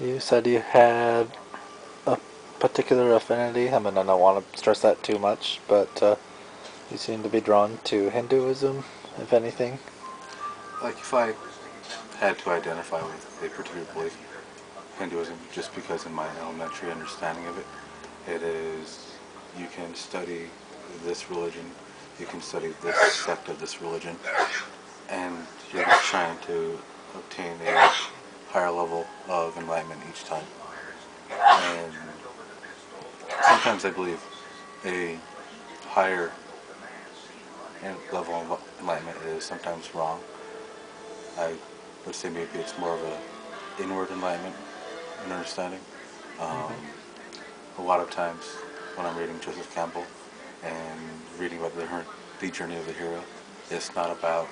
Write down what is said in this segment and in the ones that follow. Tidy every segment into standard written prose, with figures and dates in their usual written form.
You said you had a particular affinity. I mean, I don't want to stress that too much, but you seem to be drawn to Hinduism, if anything. Like if I had to identify with a particular belief, Hinduism, just because in my elementary understanding of it, it is you can study this religion, you can study this sect of this religion, and you're just trying to obtain a higher level of enlightenment each time. And sometimes I believe a higher level of enlightenment is sometimes wrong. I would say maybe it's more of a inward enlightenment and understanding. Um, a lot of times when I'm reading Joseph Campbell and reading about the journey of the hero, it's not about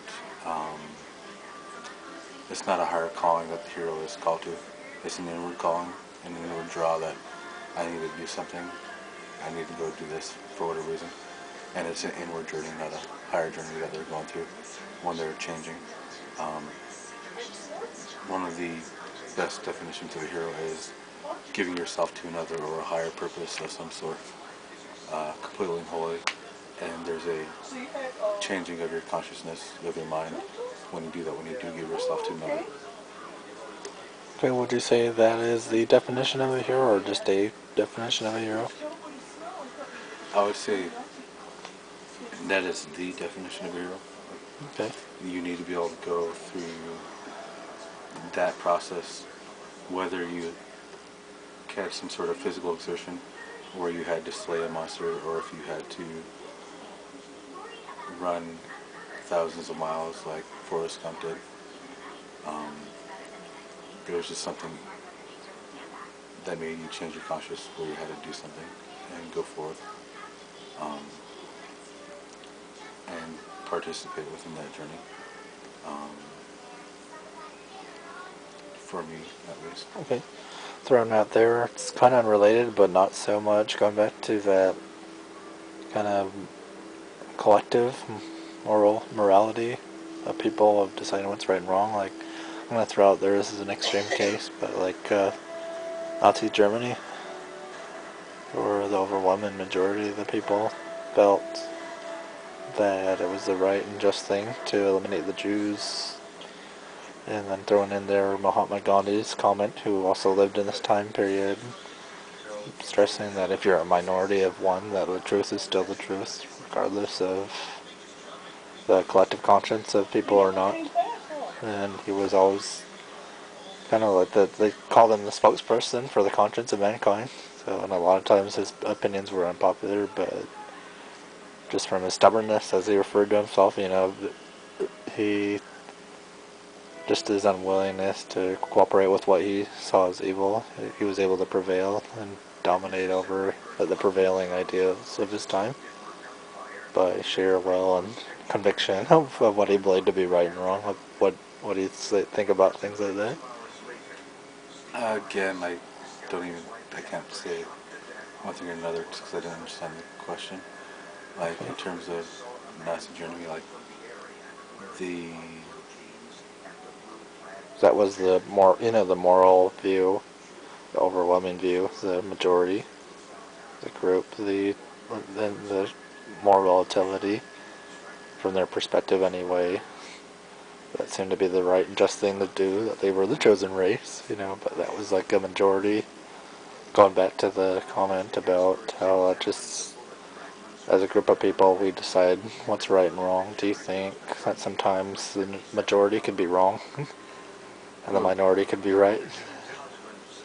it's not a higher calling that the hero is called to. It's an inward calling, an inward draw that I need to do something. I need to go do this for whatever reason. And it's an inward journey, not a higher journey that they're going through when they're changing. Um, one of the best definitions of a hero is giving yourself to another or a higher purpose of some sort, completely and wholly. And there's a changing of your consciousness, of your mind, when you do that, when you do give yourself to another. Okay, would you say that is the definition of a hero, or just a definition of a hero? I would say that is the definition of a hero. Okay. You need to be able to go through that process, whether you had some sort of physical exertion, or you had to slay a monster, or if you had to run thousands of miles like Forrest Gump did. There was just something that made you change your conscious, where you had to do something and go forth and participate within that journey. For me, at least. Okay. Thrown out there, it's kind of unrelated, but not so much. Going back to that kind of collective morality of people of deciding what's right and wrong. Like, I'm going to throw out there, this is an extreme case, but like Nazi Germany, where the overwhelming majority of the people felt that it was the right and just thing to eliminate the Jews. And then throwing in there Mahatma Gandhi's comment, who also lived in this time period, stressing that if you're a minority of one, that the truth is still the truth, regardless of the collective conscience of people or not. And he was always kind of like they called him the spokesperson for the conscience of mankind. So, and a lot of times his opinions were unpopular, but just from his stubbornness, as he referred to himself, he just his unwillingness to cooperate with what he saw as evil, he was able to prevail and dominate over the prevailing ideas of his time by sheer will and conviction of what he believed to be right and wrong. What do you think about things like that? Again, I can't say one thing or another just because I didn't understand the question. Like, in terms of Nazi Germany, like, the That was the the moral view, the overwhelming view, the majority, the group, the moral relativity from their perspective anyway. That seemed to be the right and just thing to do, that they were the chosen race, but that was like a majority. Going back to the comment about how just as a group of people we decide what's right and wrong, do you think that sometimes the majority could be wrong and the minority could be right?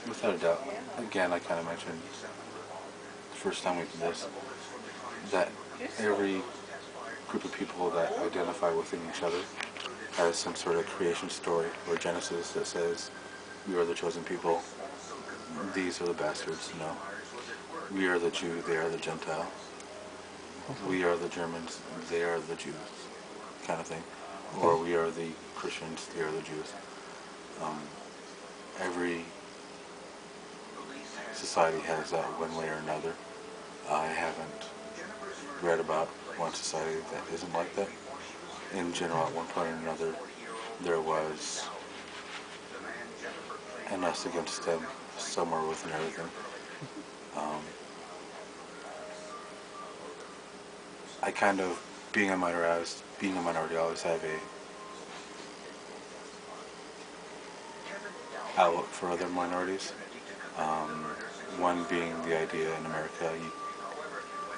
without a doubt, again, I kind of mentioned the first time we did this, that every group of people that identify within each other has some sort of creation story or genesis that says, we are the chosen people, these are the bastards, we are the Jew, they are the Gentile, we are the Germans, they are the Jews, kind of thing. Or we are the Christians, they are the Jews. Every society has that one way or another. I haven't read about one society that isn't like that. In general, at one point or another, there was and us against them, somewhere within everything. Um, I kind of, being a minority, I always have a outlook for other minorities. Um, One being the idea in America,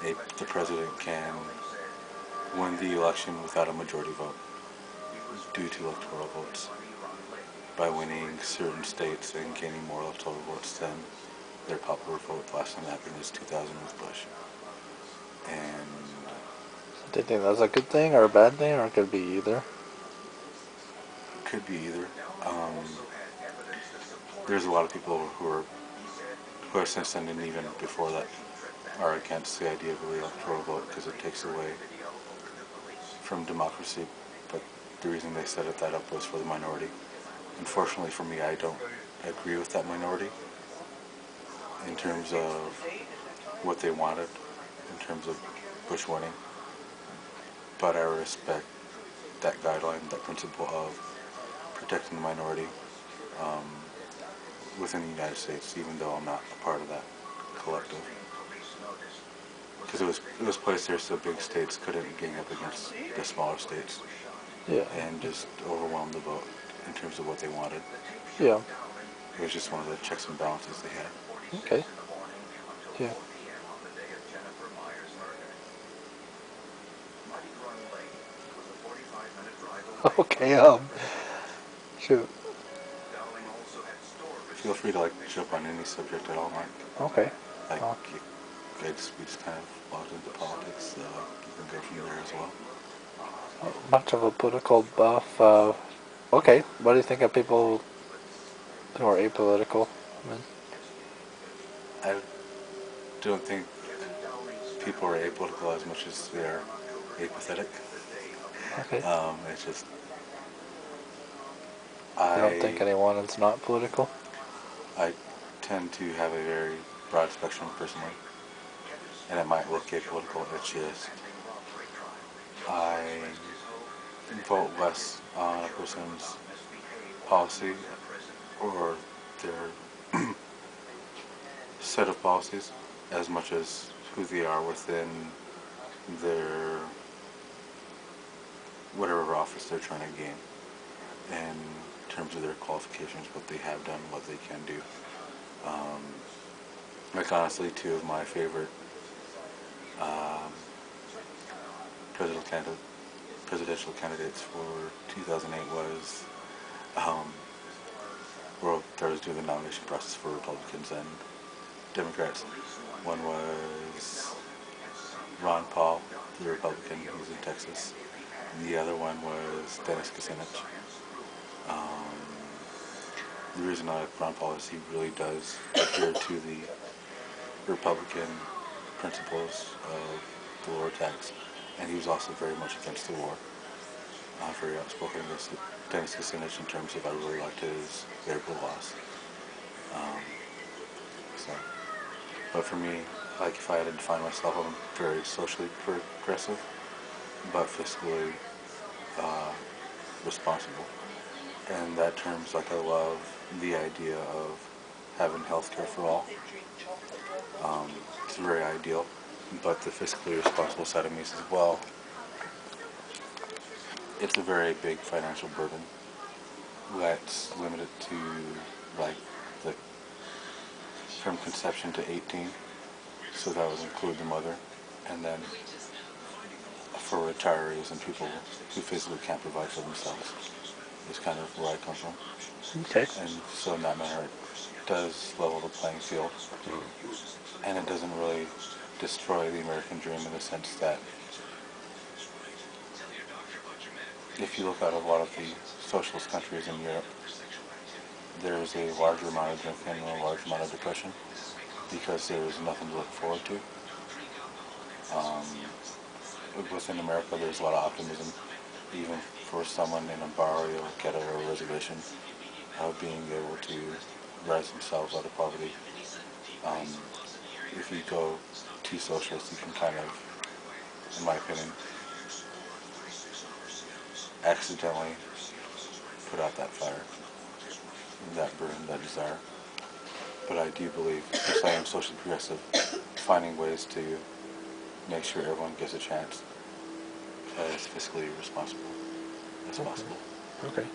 the president can win the election without a majority vote due to electoral votes by winning certain states and gaining more electoral votes than their popular vote. The last time that happened was 2000 with Bush. And Do you think that's a good thing or a bad thing, or it could be either? it could be either. Um, there's a lot of people who are since then and even before that are against the idea of the electoral vote because it takes away from democracy. But the reason they set that up was for the minority. Unfortunately for me, I don't agree with that minority in terms of what they wanted, in terms of Bush winning. But I respect that guideline, that principle of protecting the minority um, within the United States, even though I'm not a part of that collective. Because it was placed there so big states couldn't gang up against the smaller states Yeah. and just overwhelm the vote in terms of what they wanted. Yeah. It was just one of the checks and balances they had. Okay. Yeah. Okay. Shoot. Feel free to jump on any subject at all, Mark. Okay. Like Uh, we just kind of logged into politics. You can go from there as well. Much of a political buff. Okay. What do you think of people who are apolitical? I mean, I don't think people are apolitical as much as they are apathetic. okay. It's just You don't think I anyone is not political? I tend to have a very broad spectrum personally, and it might look apolitical. It's just I vote less on a person's policy or their set of policies as much as who they are within their whatever office they're trying to gain, in terms of their qualifications, what they have done, what they can do. Um, honestly, two of my favorite um, presidential presidential candidates for 2008 was well, there was doing the nomination process for Republicans and Democrats. One was Ron Paul, the Republican who's in Texas, and the other one was Dennis Kucinich. Um, the reason I like Ron Paul is he really does adhere to the Republican principles of the war tax, and he was also very much against the war. Very outspoken against Dennis Kucinich in terms of I really liked his labor laws. Um, so, but for me, if I had to define myself, I'm very socially progressive, but fiscally uh, responsible. And that terms, I love the idea of having health care for all. It's very ideal, but the fiscally responsible side of me says, well, it's a very big financial burden that's limited to like the from conception to 18, so that would include the mother, and then for retirees and people who physically can't provide for themselves is kind of where I come from. Okay. And so in that manner, it does level the playing field, and it doesn't really destroy the American dream in the sense that if you look at a lot of the socialist countries in Europe, there's a larger amount of drinking and a large amount of depression because there is nothing to look forward to. Um, Within America, there's a lot of optimism, even for someone in a barrio, ghetto, or reservation, being able to rise themselves out of poverty. Um, if you go too socialist, you can kind of, in my opinion, accidentally put out that fire. that burden, that desire. But I do believe, because I am socially progressive, finding ways to make sure everyone gets a chance as fiscally responsible as possible. Okay.